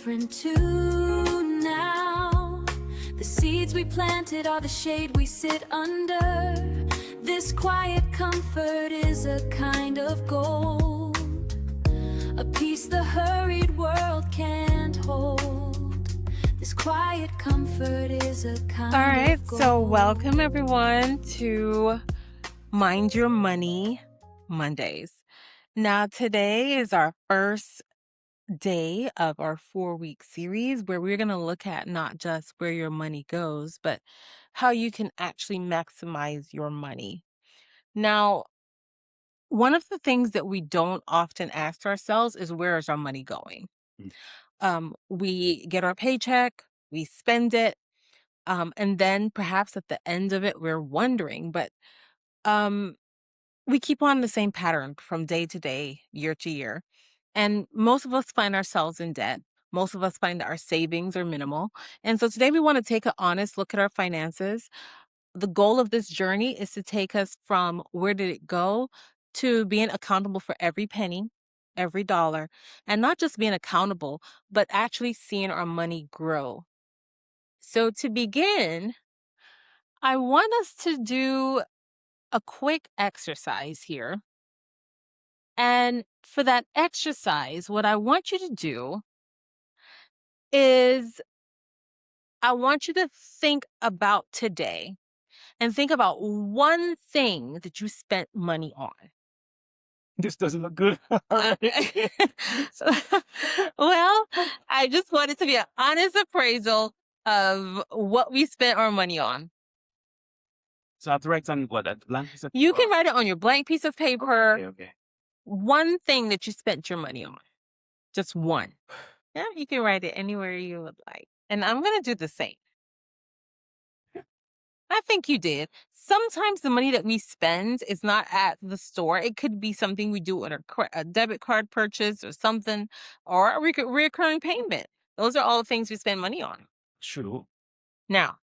different too now. The seeds we planted are the shade we sit under. This quiet comfort is a kind of gold, a peace the hurried world can't hold. This quiet comfort is a kind All right, of gold. so welcome everyone to Mind Your Money Mondays. Now, today is our first day of our 4-week series where we're going to look at not just where your money goes, but how you can actually maximize your money. Now, one of the things that we don't often ask ourselves is, where is our money going? We get our paycheck, we spend it, and then perhaps at the end of it, we're wondering, but we keep on the same pattern from day to day, year to year. And most of us find ourselves in debt. Most of us find that our savings are minimal. And so today we want to take an honest look at our finances. The goal of this journey is to take us from where did it go to being accountable for every penny, every dollar, and not just being accountable, but actually seeing our money grow. So to begin, I want us to do a quick exercise here. And for that exercise, what I want you to do is I want you to think about today and think about one thing that you spent money on. This doesn't look good. Well, I just want it to be an honest appraisal of what we spent our money on. So I have to write on what, that blank piece of You paper? can write it on your blank piece of paper. Okay. One thing that you spent your money on. Just one. Yeah, you can write it anywhere you would like. And I'm going to do the same. I think you did. Sometimes the money that we spend is not at the store. It could be something we do on a debit card purchase or something, or a recurring payment. Those are all the things we spend money on. True. Now,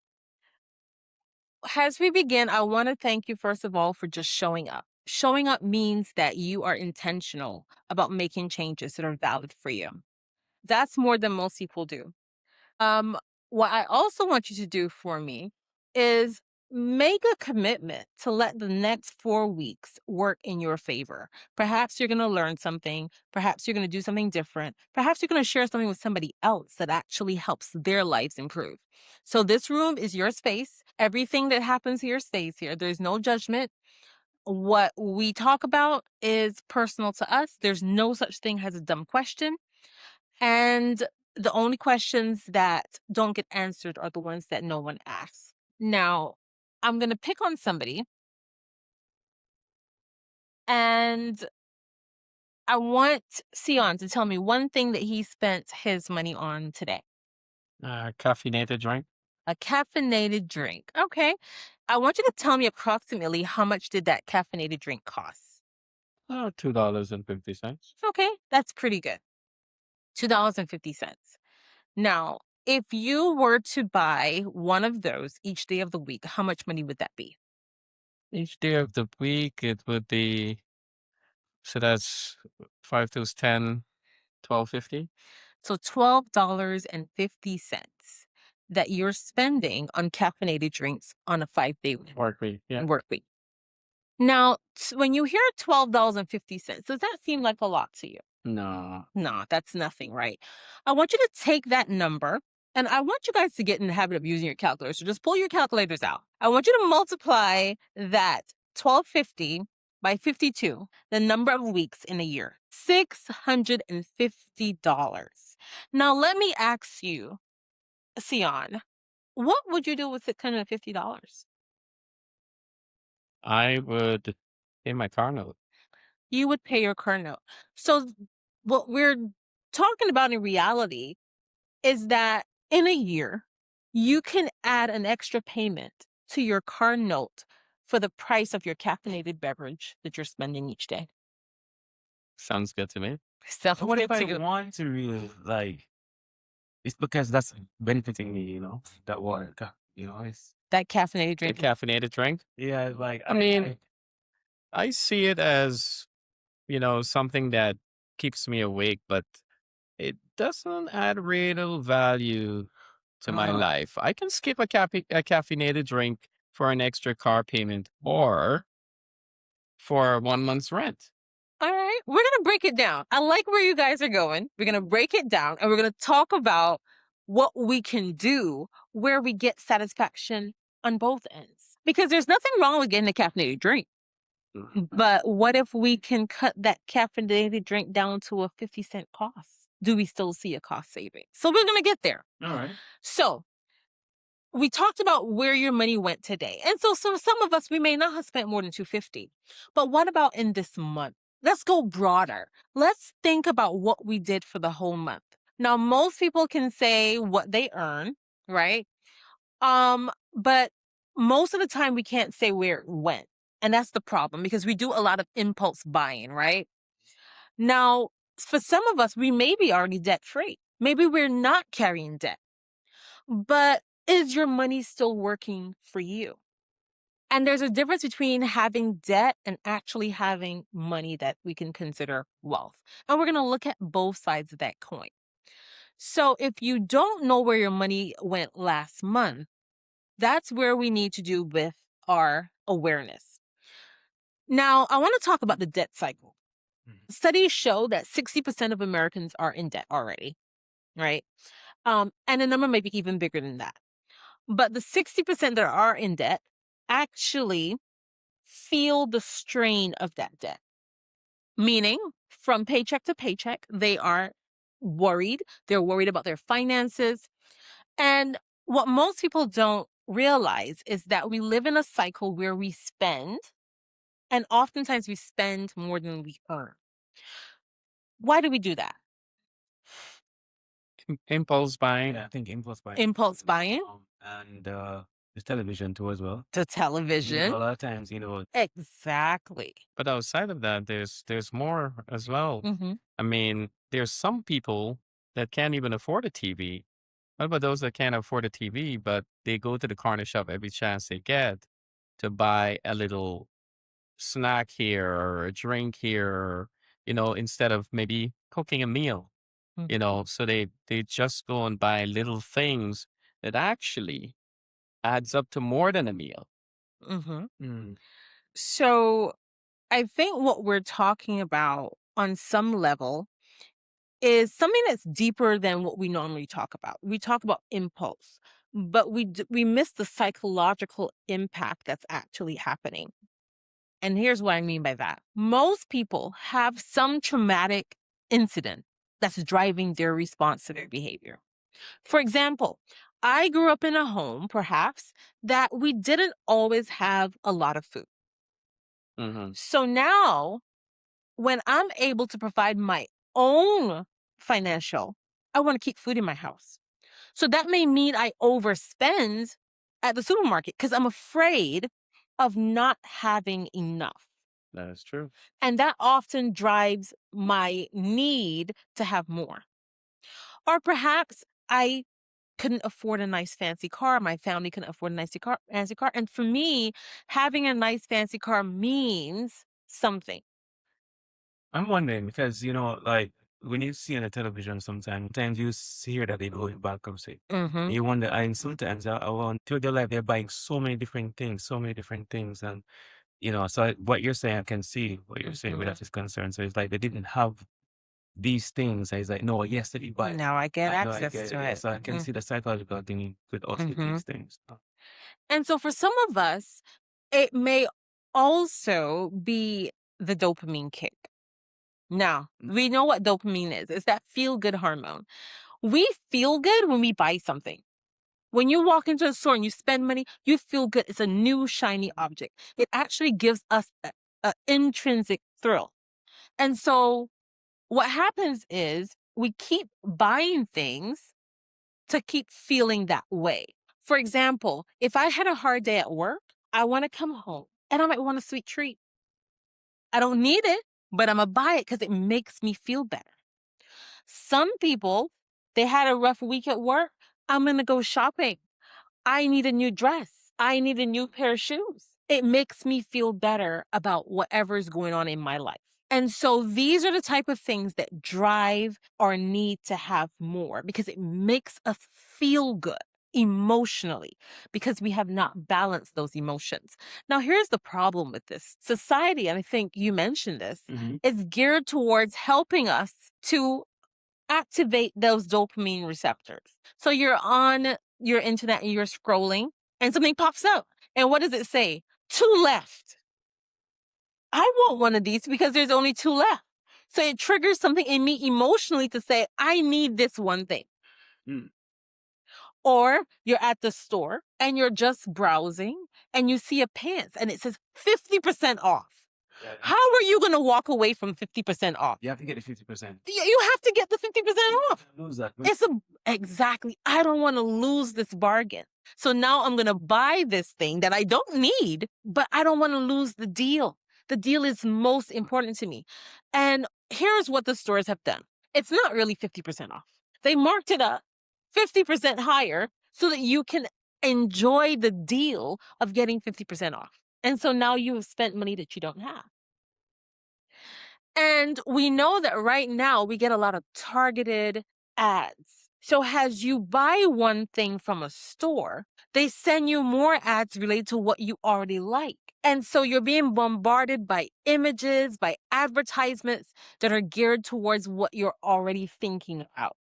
as we begin, I want to thank you, first of all, for just showing up. Showing up means that you are intentional about making changes that are valid for you. That's more than most people do. What I also want you to do for me is make a commitment to let the next 4 weeks work in your favor. Perhaps you're going to learn something. Perhaps you're going to do something different. Perhaps you're going to share something with somebody else that actually helps their lives improve. So this room is your space. Everything that happens here stays here. There's no judgment. What we talk about is personal to us. There's no such thing as a dumb question. And the only questions that don't get answered are the ones that no one asks. Now, I'm going to pick on somebody, and I want Sion to tell me one thing that he spent his money on today. Caffeinated drink. A caffeinated drink. Okay. I want you to tell me approximately how much did that caffeinated drink cost? $2.50. Okay, that's pretty good. $2.50. Now, if you were to buy one of those each day of the week, how much money would that be? Each day of the week, it would be, so that's 5 to 10, $12.50. So $12.50 that you're spending on caffeinated drinks on a 5-day Work week. Yeah. work week. Now, when you hear $12.50, does that seem like a lot to you? No. No, that's nothing, right? I want you to take that number, and I want you guys to get in the habit of using your calculator. So just pull your calculators out. I want you to multiply that $12.50 by 52, the number of weeks in a year, $650. Now, let me ask you, Sion, what would you do with $650? I would pay my car note. You would pay your car note. So what we're talking about in reality is that in a year, you can add an extra payment to your car note for the price of your caffeinated beverage that you're spending each day. Sounds good to me. Sounds But what good if I to you. want to really like? It's because that's benefiting me, that water, it's That caffeinated A drink. caffeinated drink. yeah, like I mean, I see it as, something that keeps me awake, but it doesn't add real value to my Uh-huh. life. I can skip a caffeinated drink for an extra car payment or for 1 month's rent. All right, we're going to break it down. I like where you guys are going. We're going to break it down and we're going to talk about what we can do where we get satisfaction on both ends. Because there's nothing wrong with getting a caffeinated drink. But what if we can cut that caffeinated drink down to a 50-cent cost? Do we still see a cost saving? So we're going to get there. All right. So we talked about where your money went today. And so some of us, we may not have spent more than $250. But what about in this month? Let's go broader. Let's think about what we did for the whole month. Now, most people can say what they earn, right? But most of the time we can't say where it went. And that's the problem because we do a lot of impulse buying, right? Now, for some of us, we may be already debt free. Maybe we're not carrying debt. But is your money still working for you? And there's a difference between having debt and actually having money that we can consider wealth. And we're going to look at both sides of that coin. So if you don't know where your money went last month, that's where we need to do with our awareness. Now, I want to talk about the debt cycle. Studies show that 60% of Americans are in debt already, right? And the number may be even bigger than that. But the 60% that are in debt actually feel the strain of that debt. Meaning, from paycheck to paycheck, they are worried. They're worried about their finances. And what most people don't realize is that we live in a cycle where we spend, and oftentimes we spend more than we earn. Why do we do that? Impulse buying. Yeah, I think impulse buying. Impulse buying, And the television too as well. to A television. lot of times, Exactly. But outside of that, there's more as well. Mm-hmm. I mean, there's some people that can't even afford a TV. What about those that can't afford a TV, but they go to the corner shop every chance they get to buy a little snack here or a drink here, or, instead of maybe cooking a meal, so they just go and buy little things that actually adds up to more than a meal. Mm-hmm. Mm. So I think what we're talking about on some level is something that's deeper than what we normally talk about. We talk about impulse, but we miss the psychological impact that's actually happening. And here's what I mean by that. Most people have some traumatic incident that's driving their response to their behavior. For example, I grew up in a home, perhaps, that we didn't always have a lot of food. Mm-hmm. So now, when I'm able to provide my own financial, I want to keep food in my house. So that may mean I overspend at the supermarket because I'm afraid of not having enough. That is true. And that often drives my need to have more. Or perhaps I couldn't afford a nice fancy car. My family couldn't afford a nice fancy car. And for me, having a nice fancy car means something. I'm wondering because like when you see on the television, sometimes you hear that they go in bankruptcy. Mm-hmm. You wonder, and sometimes I want through their life they're buying so many different things, and so what you're saying, I can see what you're saying where that is concerned. So it's like they didn't have these things. So it's like, no, yes, they did buy it. Now I get I know I access get it. to Yeah, it. so I can see the psychological thing with us with Mhm. these things. And so for some of us, it may also be the dopamine kick. Now, we know what dopamine is. It's that feel-good hormone. We feel good when we buy something. When you walk into a store and you spend money, you feel good. It's a new shiny object. It actually gives us an intrinsic thrill. And so what happens is we keep buying things to keep feeling that way. For example, if I had a hard day at work, I want to come home and I might want a sweet treat. I don't need it, but I'm going to buy it because it makes me feel better. Some people, they had a rough week at work. I'm going to go shopping. I need a new dress. I need a new pair of shoes. It makes me feel better about whatever's going on in my life. And so these are the type of things that drive our need to have more because it makes us feel good emotionally because we have not balanced those emotions. Now, here's the problem with this society, and I think you mentioned this, is geared towards helping us to activate those dopamine receptors. So you're on your internet and you're scrolling and something pops up. And what does it say? 2 left. I want one of these because there's only 2 left. So it triggers something in me emotionally to say, I need this one thing. Mm. Or you're at the store and you're just browsing and you see a pants and it says 50% off. Yeah, How are you going to walk away from 50% off? you have to get the 50%. You have to get the 50% off. Lose that. It's exactly. I don't want to lose this bargain. So now I'm going to buy this thing that I don't need, but I don't want to lose the deal. The deal is most important to me. And here's what the stores have done. It's not really 50% off. They marked it up 50% higher so that you can enjoy the deal of getting 50% off. And so now you have spent money that you don't have. And we know that right now we get a lot of targeted ads. So as you buy one thing from a store, they send you more ads related to what you already like. And so you're being bombarded by images, by advertisements that are geared towards what you're already thinking about.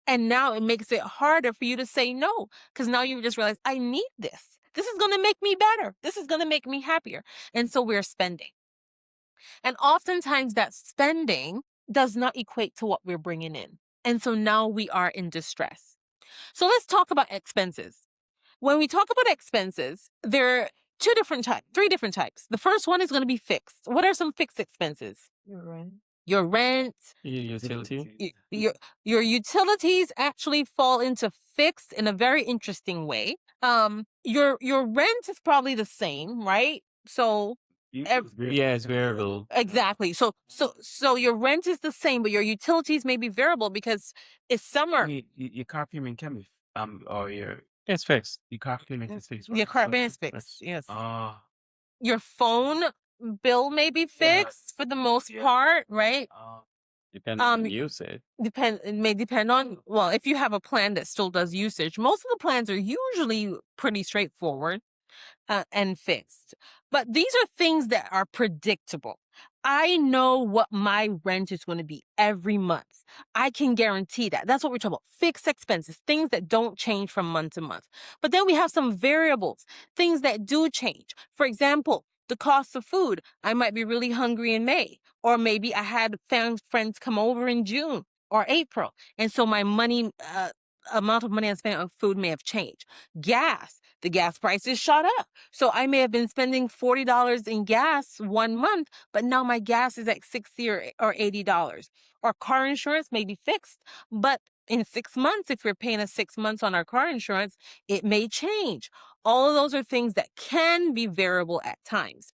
And now it makes it harder for you to say no, because now you just realize, I need this. This is going to make me better. This is going to make me happier. And so we're spending. And oftentimes that spending does not equate to what we're bringing in. And so now we are in distress. So let's talk about expenses. When we talk about expenses, there are 3 different types. The first one is going to be fixed. What are some fixed expenses? Your rent. Your utility. Your utilities actually fall into fixed in a very interesting way. Your rent is probably the same, right? So Yeah, it's variable. exactly. So your rent is the same, but your utilities may be variable because it's summer. Your car payment can be or It's fixed. your car payment is fixed. Your Right? car So payment is that's- fixed. Yes. Your Your phone bill may be fixed for the most Yeah. part, right? Depending on usage. It may depend on, well, if you have a plan that still does usage, most of the plans are usually pretty straightforward and fixed. But these are things that are predictable. I know what my rent is going to be every month. I can guarantee that. That's what we're talking about. Fixed expenses, things that don't change from month to month. But then we have some variables, things that do change. For example, the cost of food. I might be really hungry in May, or maybe I had friends come over in June or April. And so my amount of money I spent on food may have changed. Gas, the gas prices shot up. So I may have been spending $40 in gas one month, but now my gas is at $60 or $80. Or car insurance may be fixed, but in 6 months, if we're paying us 6 months on our car insurance, it may change. All of those are things that can be variable at times.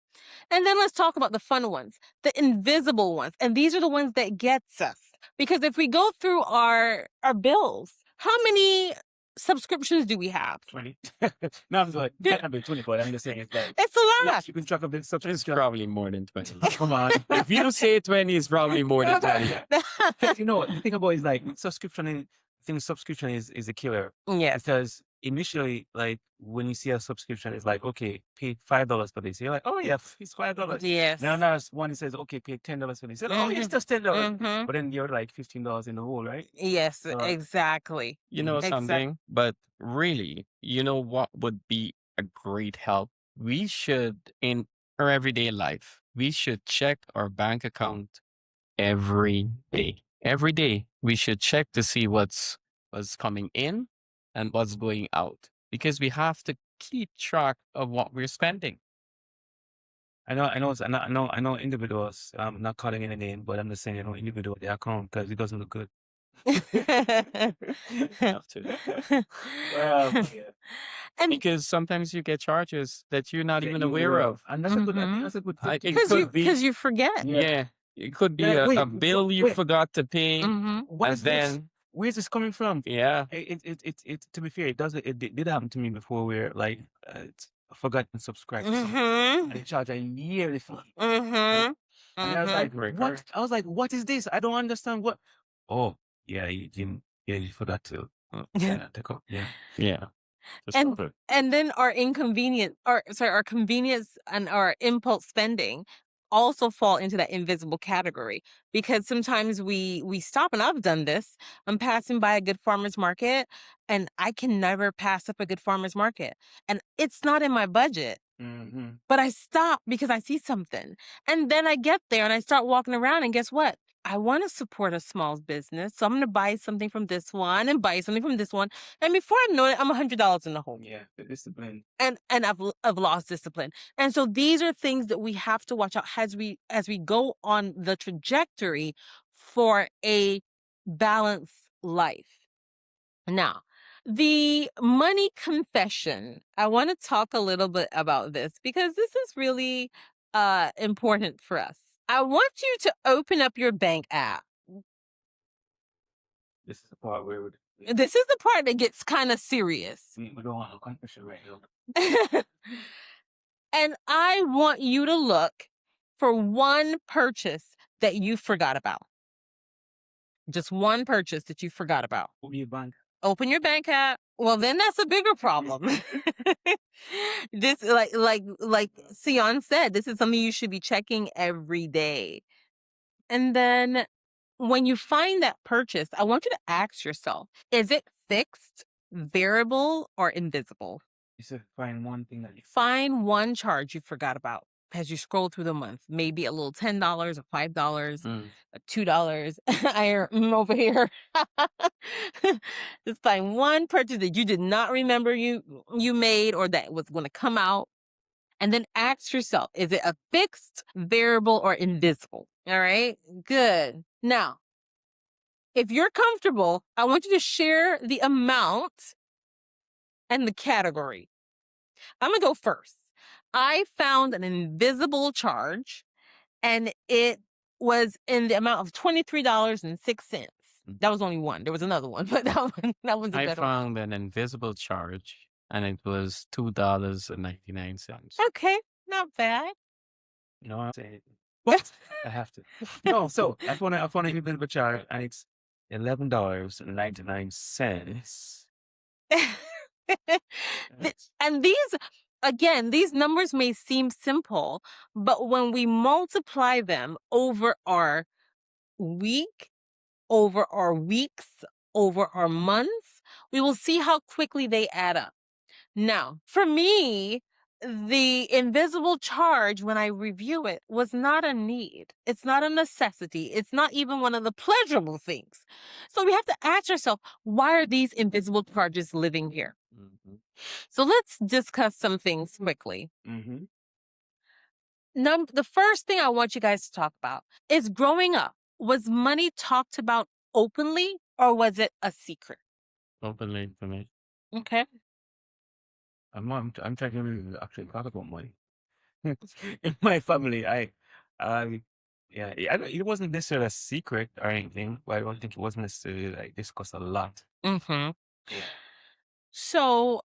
And then let's talk about the fun ones, the invisible ones. And these are the ones that gets us. Because if we go through our bills, how many subscriptions do we have? 20. No, I'm like, Yeah. it can't be 20, but I'm just saying it's like It's a lot. you can track of the It's subscription. probably more than 20. Come on. If you say 20, it's probably more than 20. You know what the thing about is like subscription is a killer. Yes. Because initially, like when you see a subscription, it's like, okay, pay $5 for this. You're like, oh yeah, it's $5. Yes. Now there's one that says, okay, pay $10 for this. You're like, oh, it's just $10. Mhm. But then you're like $15 in the hole, right? Yes, So- exactly. You know something? But really, you know what would be a great help? We should, in our everyday life, we should check our bank account every day. Every day, we should check to see what's coming in and what's going out, because we have to keep track of what we're spending. I know individuals. I'm not calling any name, but I'm just saying, individual their account because it doesn't look good. Have to. And Because sometimes you get charges that you're not even aware of. and that's a good. I think Mhm. that's a good I- tip. it could be- because you forget. Yeah, it could be Yeah, a wait, bill you wait. forgot to pay, Mhm. What and is this? then Where's this coming from? yeah, It to be fair, it did happen to me before where like I forgot to subscribe to something, Mhm. and they charge a yearly fee. Mhm. And I was Mhm. like, Correct, what? correct. I was like, what is this? I don't understand what. Oh, yeah, you forgot to. Take off. Yeah. Yeah. Just And stop it. and then our convenience and our impulse spending also fall into that invisible category because sometimes we stop, and I've done this. I'm passing by a good farmer's market and I can never pass up a good farmer's market. And it's not in my budget. Mm-hmm. But I stop because I see something. And then I get there and I start walking around, and guess what? I want to support a small business. So I'm going to buy something from this one and buy something from this one. And before I know it, I'm $100 in the hole. Yeah, the discipline. And I've lost discipline. And so these are things that we have to watch out as we go on the trajectory for a balanced life. Now, the money confession. I want to talk a little bit about this because this is really important for us. I want you to open up your bank app. This is the part where This is the part that gets kind of serious. we don't want to confession right now. And I want you to look for one purchase that you forgot about. Just one purchase that you forgot about. Open your bank. Open your bank app. Well, then that's a bigger problem. This like Sion said, this is something you should be checking every day. And then when you find that purchase, I want you to ask yourself, is it fixed, variable, or invisible? You said find one thing that you. Find one charge you forgot about as you scroll through the month. Maybe a little $10 or $5, Mm. $2. I hear over here. Just find one purchase that you did not remember you made or that was going to come out. And then ask yourself, is it a fixed, variable, or invisible? All right, good. Now, if you're comfortable, I want you to share the amount and the category. I'm going to go first. I found an invisible charge, and it was in the amount of $23.06. That was only one. There was another one, but that was a I better one. found an invisible charge and it was $2.99. Okay, not bad. No, I'm saying what? I have to. No, so I found an invisible charge and it's $11.99. And these numbers may seem simple, but when we multiply them over our week, over our weeks, over our months, we will see how quickly they add up. Now, for me, the invisible charge, when I review it, was not a need. It's not a necessity. It's not even one of the pleasurable things. So we have to ask ourselves, why are these invisible charges living here? Mm-hmm. So let's discuss some things quickly. Mm-hmm. The first thing I want you guys to talk about is growing up. Was money talked about openly or was it a secret? Openly for me. Okay. I'm trying to really actually talk about money. In my family, yeah, it wasn't necessarily a secret or anything, but I don't think it wasn't necessarily like discussed a lot. Mm-hmm. Yeah. So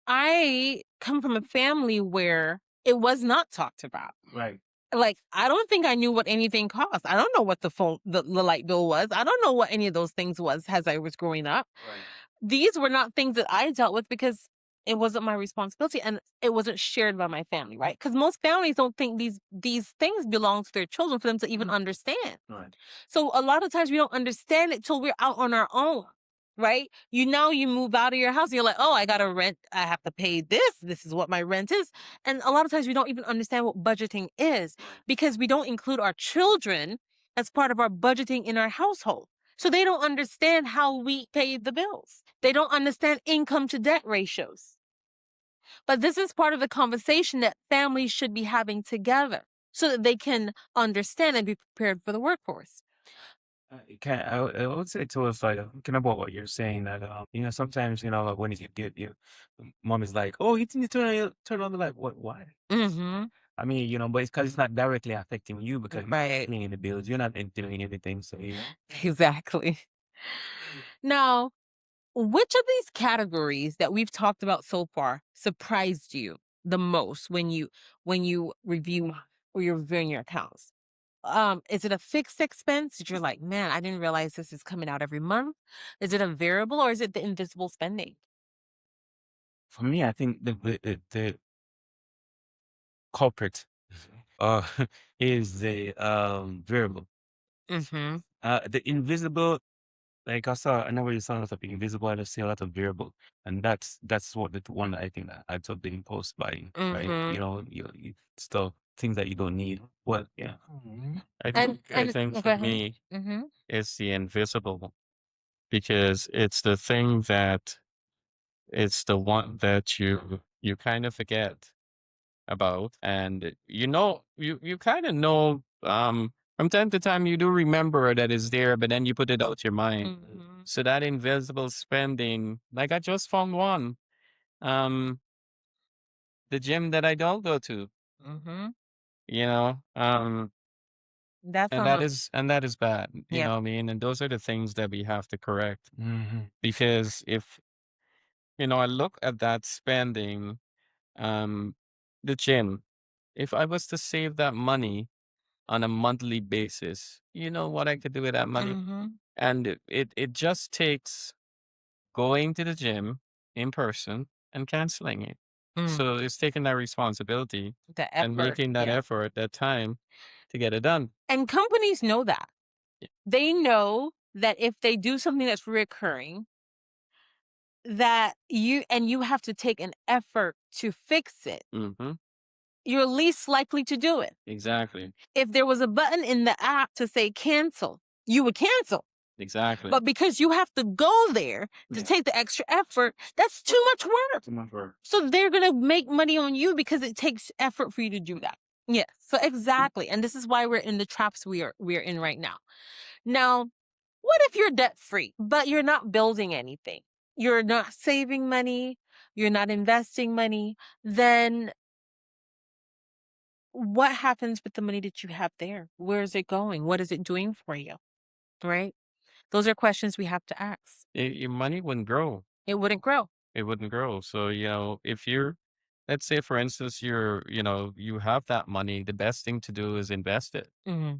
I come from a family where it was not talked about. Right. Like, I don't think I knew what anything cost. I don't know what the light bill was. I don't know what any of those things was as I was growing up. Right. These were not things that I dealt with because it wasn't my responsibility and it wasn't shared by my family, right? Because most families don't think these things belong to their children for them to even understand. Right. So a lot of times we don't understand it till we're out on our own, right? You move out of your house and you're like, oh, I got to rent. I have to pay this. This is what my rent is. And a lot of times we don't even understand what budgeting is because we don't include our children as part of our budgeting in our household. So they don't understand how we pay the bills. They don't understand income to debt ratios. But this is part of the conversation that families should be having together so that they can understand and be prepared for the workforce. I would say to us like thinking about what you're saying that sometimes like, when you get mom is like, oh, you need to turn on the light. What? Why? Mm-hmm. I mean, but it's because it's not directly affecting you because you're Right. paying the bills. You're not doing anything, so Exactly. Now, which of these categories that we've talked about so far surprised you the most when you review or you're reviewing your accounts? Is it a fixed expense that you're like, man, I didn't realize this is coming out every month? Is it a variable or is it the invisible spending? For me, I think the culprit uh is the variable. Mm-hmm. The invisible, like I never really saw a lot of invisible, I just see a lot of variable. And that's what the one that I think that adds up the impulse buying, right? Mm-hmm. Stuff, things that you don't need. Well, yeah. I And think go for ahead. me, Mm-hmm. it's the invisible because it's the thing that it's the one that you kind of forget about, and you kind of know from time to time you do remember that it's there, but then you put it out your mind. Mm-hmm. So that invisible spending, like I just found one, um, the gym that I don't go to, Mm-hmm. you know, That's and on a that is bad, you yep. know what I mean? And those are the things that we have to correct Mm-hmm. because if I look at that spending, um, the gym, if I was to save that money on a monthly basis, you know what I could do with that money? Mm-hmm. And it just takes going to the gym in person and canceling it. Mm. So it's taking that responsibility The and effort. making that Yeah. effort, that time to get it done. And companies know that. Yeah. They know that if they do something that's recurring, that you have to take an effort to fix it, Mm-hmm. you're least likely to do it. Exactly. If there was a button in the app to say cancel, you would cancel. Exactly. But because you have to go there to Yeah. take the extra effort, that's too much work. Too much work. So they're going to make money on you because it takes effort for you to do that. Yes. So exactly. And this is why we're in the traps we're in right now. Now, what if you're debt free, but you're not building anything? You're not saving money, you're not investing money, then what happens with the money that you have there? Where is it going? What is it doing for you? Right? Those are questions we have to ask. Your money wouldn't grow. It wouldn't grow. It wouldn't grow. So, if you're, let's say, for instance, you have that money, the best thing to do is invest it, Mm-hmm.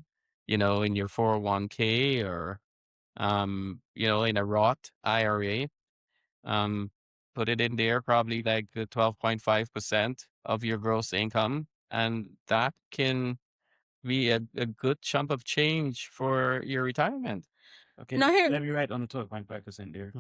in your 401k or, in a Roth IRA. Um, Put it in there, probably like the 12.5% of your gross income. And that can be a good chunk of change for your retirement. Okay. Now here, Let me write on the 12.5% there.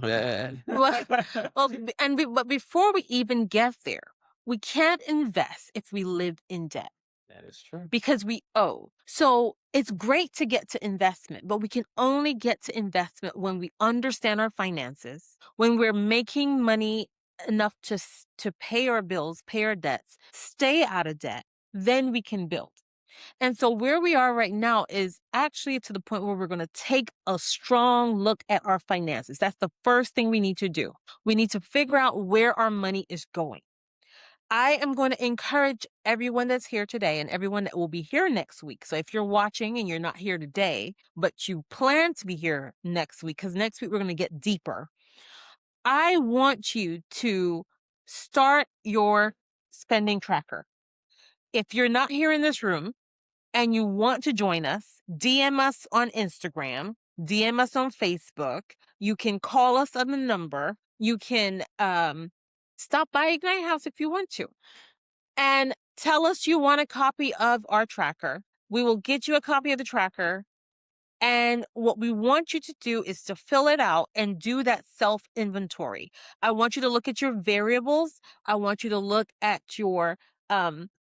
but before we even get there, we can't invest if we live in debt That is true. because we owe. So it's great to get to investment, but we can only get to investment when we understand our finances, when we're making money enough to pay our bills, pay our debts, stay out of debt, then we can build. And so where we are right now is actually to the point where we're going to take a strong look at our finances. That's the first thing we need to do. We need to figure out where our money is going. I am going to encourage everyone that's here today and everyone that will be here next week. So if you're watching and you're not here today, but you plan to be here next week, because next week we're going to get deeper, I want you to start your spending tracker. If you're not here in this room, and you want to join us, DM us on Instagram, DM us on Facebook. You can call us on the number. You can stop by Ignite House if you want to. And tell us you want a copy of our tracker. We will get you a copy of the tracker. And what we want you to do is to fill it out and do that self inventory. I want you to look at your variables. I want you to look at your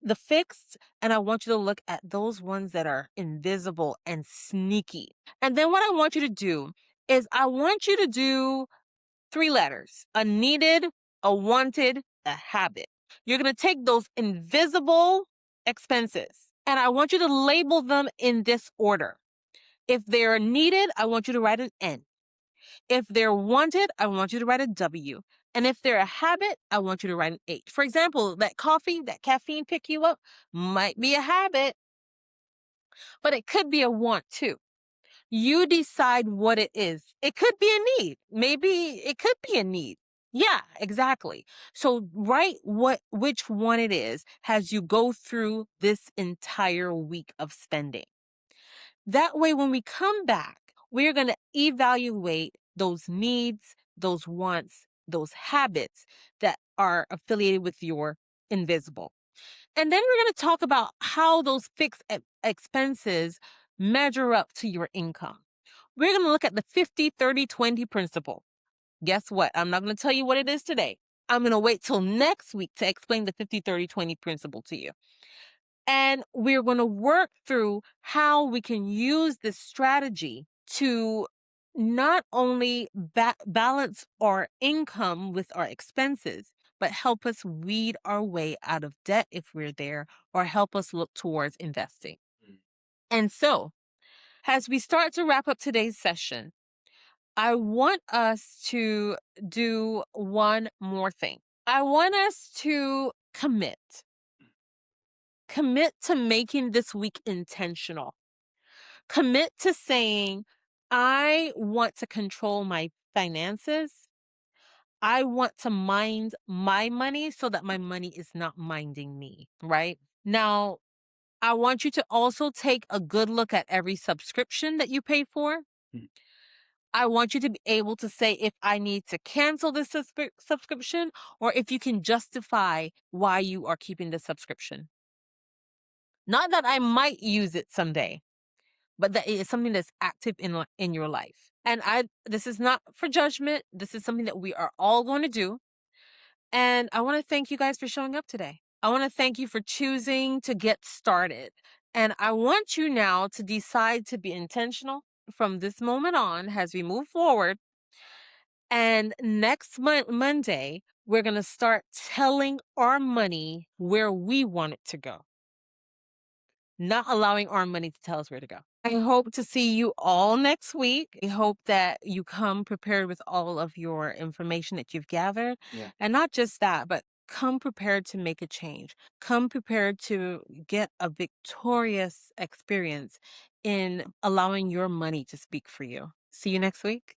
the fixed, and I want you to look at those ones that are invisible and sneaky. And then what I want you to do is I want you to do 3 letters: a needed, a wanted, a habit. You're going to take those invisible expenses and I want you to label them in this order. If they're needed, I want you to write an N. If they're wanted, I want you to write a W. And if they're a habit, I want you to write an H. For example, that coffee, that caffeine pick you up might be a habit, but it could be a want too. You decide what it is. It could be a need. Maybe it could be a need. Yeah, exactly. So write which one it is as you go through this entire week of spending. That way, when we come back, we're going to evaluate those needs, those wants, those habits that are affiliated with your invisible. And then we're going to talk about how those fixed expenses measure up to your income. We're going to look at the 50, 30, 20 principle. Guess what? I'm not going to tell you what it is today. I'm going to wait till next week to explain the 50, 30, 20 principle to you. And we're going to work through how we can use this strategy to not only balance our income with our expenses, but help us weed our way out of debt if we're there, or help us look towards investing. And so, as we start to wrap up today's session, I want us to do one more thing. I want us to commit to making this week intentional. Commit to saying, I want to control my finances. I want to mind my money so that my money is not minding me, right? Now, I want you to also take a good look at every subscription that you pay for. Mm. I want you to be able to say if I need to cancel this subscription, or if you can justify why you are keeping the subscription. Not that I might use it someday, but that it is something that's active in your life. And this is not for judgment. This is something that we are all going to do. And I want to thank you guys for showing up today. I want to thank you for choosing to get started. And I want you now to decide to be intentional from this moment on as we move forward. And next Monday, we're going to start telling our money where we want it to go, not allowing our money to tell us where to go. I hope to see you all next week. I hope that you come prepared with all of your information that you've gathered. Yeah. And not just that, but come prepared to make a change. Come prepared to get a victorious experience in allowing your money to speak for you. See you next week.